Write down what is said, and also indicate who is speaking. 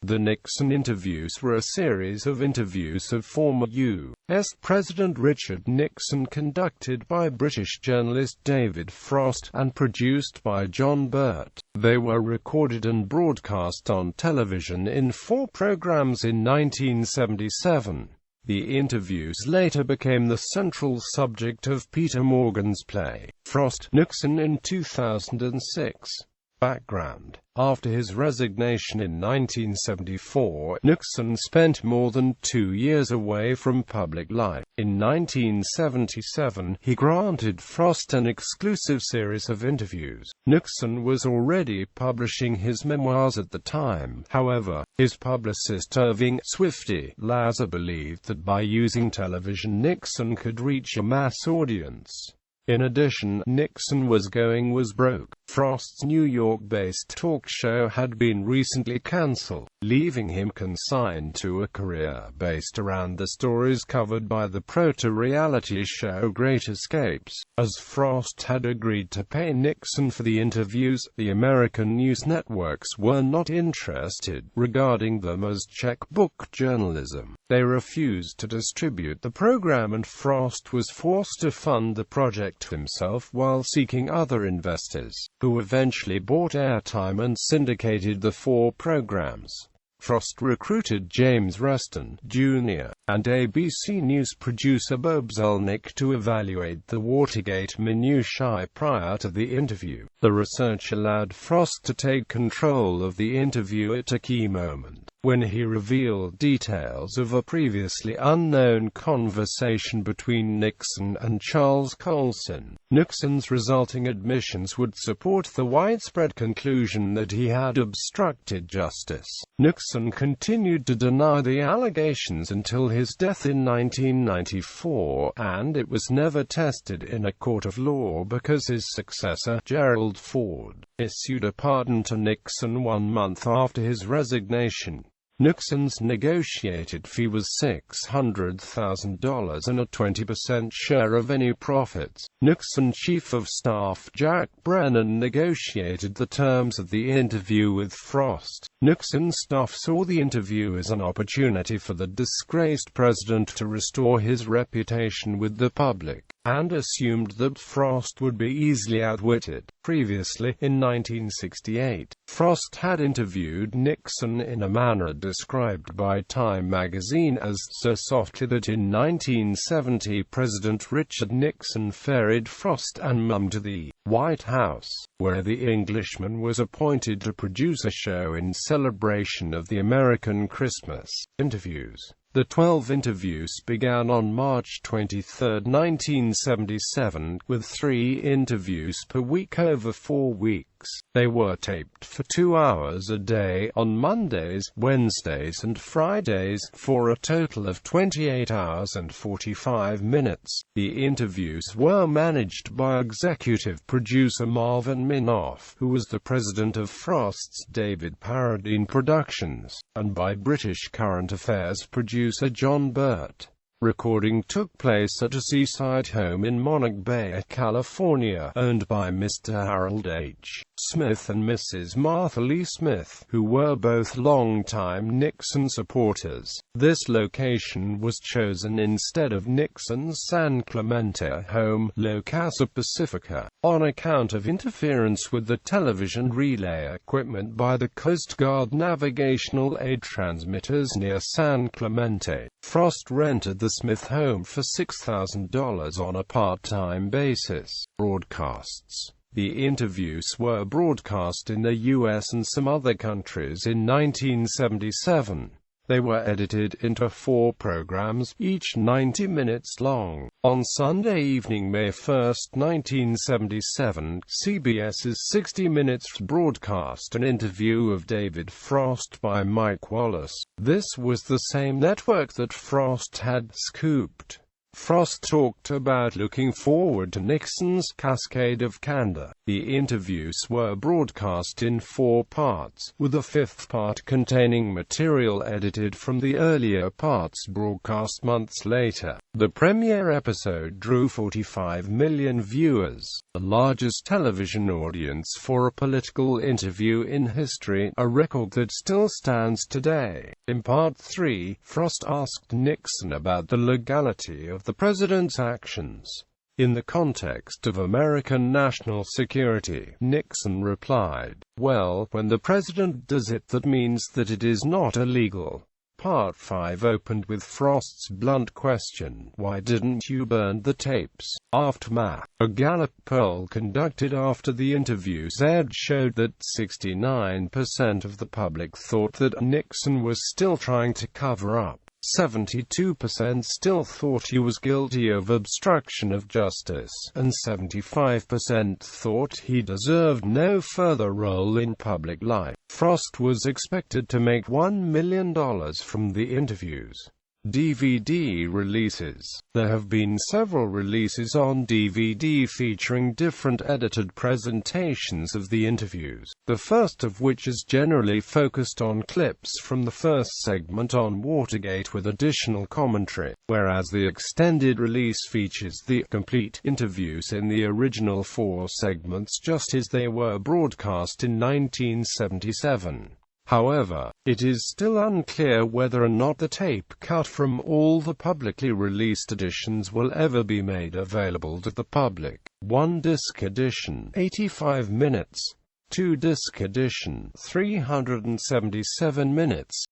Speaker 1: The Nixon interviews were a series of interviews of former U.S. President Richard Nixon conducted by British journalist David Frost, and produced by John Burt. They were recorded and broadcast on television in 4 programs in 1977. The interviews later became the central subject of Peter Morgan's play, Frost-Nixon, in 2006. Background: after his resignation in 1974, Nixon spent more than 2 years away from public life. In 1977, he granted Frost an exclusive series of interviews. Nixon was already publishing his memoirs at the time. However, his publicist Irving "Swifty" Lazar believed that by using television Nixon could reach a mass audience. In addition, Nixon was broke. Frost's New York-based talk show had been recently cancelled, leaving him consigned to a career based around the stories covered by the proto-reality show Great Escapes. As Frost had agreed to pay Nixon for the interviews, the American news networks were not interested, regarding them as checkbook journalism. They refused to distribute the program, and Frost was forced to fund the project himself while seeking other investors, who eventually bought airtime and syndicated the 4 programs. Frost recruited James Reston, Jr., and ABC News producer Bob Zelnick to evaluate the Watergate minutiae prior to the interview. The research allowed Frost to take control of the interview at a key moment, when he revealed details of a previously unknown conversation between Nixon and Charles Colson. Nixon's resulting admissions would support the widespread conclusion that he had obstructed justice. Nixon continued to deny the allegations until his death in 1994, and it was never tested in a court of law because his successor, Gerald Ford, issued a pardon to Nixon 1 month after his resignation. Nixon's negotiated fee was $600,000 and a 20% share of any profits. Nixon Chief of Staff Jack Brennan negotiated the terms of the interview with Frost. Nixon's staff saw the interview as an opportunity for the disgraced president to restore his reputation with the public, and assumed that Frost would be easily outwitted. Previously, in 1968, Frost had interviewed Nixon in a manner described by Time magazine as so softly that in 1970 President Richard Nixon ferried Frost and Mum to the White House, where the Englishman was appointed to produce a show in celebration of the American Christmas. Interviews. The 12 interviews began on March 23, 1977, with 3 interviews per week over 4 weeks. They were taped for 2 hours a day on Mondays, Wednesdays and Fridays, for a total of 28 hours and 45 minutes. The interviews were managed by executive producer Marvin Minoff, who was the president of Frost's David Paradine Productions, and by British current affairs producer John Burt. Recording took place at a seaside home in Monarch Bay, California, owned by Mr. Harold H. Smith and Mrs. Martha Lee Smith, who were both longtime Nixon supporters. This location was chosen instead of Nixon's San Clemente home, La Casa Pacifica, on account of interference with the television relay equipment by the Coast Guard navigational aid transmitters near San Clemente. Frost rented the Smith home for $6,000 on a part-time basis. Broadcasts. The interviews were broadcast in the U.S. and some other countries in 1977. They were edited into 4 programs, each 90 minutes long. On Sunday evening, May 1, 1977, CBS's 60 Minutes broadcast an interview of David Frost by Mike Wallace. This was the same network that Frost had scooped. Frost talked about looking forward to Nixon's cascade of candor. The interviews were broadcast in 4 parts, with a 5th part containing material edited from the earlier parts broadcast months later. The premiere episode drew 45 million viewers, the largest television audience for a political interview in history, a record that still stands today. In Part 3, Frost asked Nixon about the legality of the president's actions in the context of American national security. Nixon replied, "Well, when the president does it, that means that it is not illegal." Part 5 opened with Frost's blunt question, "Why didn't you burn the tapes?" Aftermath. A Gallup poll conducted after the interviews aired showed that 69% of the public thought that Nixon was still trying to cover up. 72% still thought he was guilty of obstruction of justice, and 75% thought he deserved no further role in public life. Frost was expected to make $1 million from the interviews. DVD releases. There have been several releases on DVD featuring different edited presentations of the interviews, the first of which is generally focused on clips from the first segment on Watergate with additional commentary, whereas the extended release features the complete interviews in the original 4 segments just as they were broadcast in 1977. However, it is still unclear whether or not the tape cut from all the publicly released editions will ever be made available to the public. 1-disc edition, 85 minutes. 2-disc edition, 377 minutes.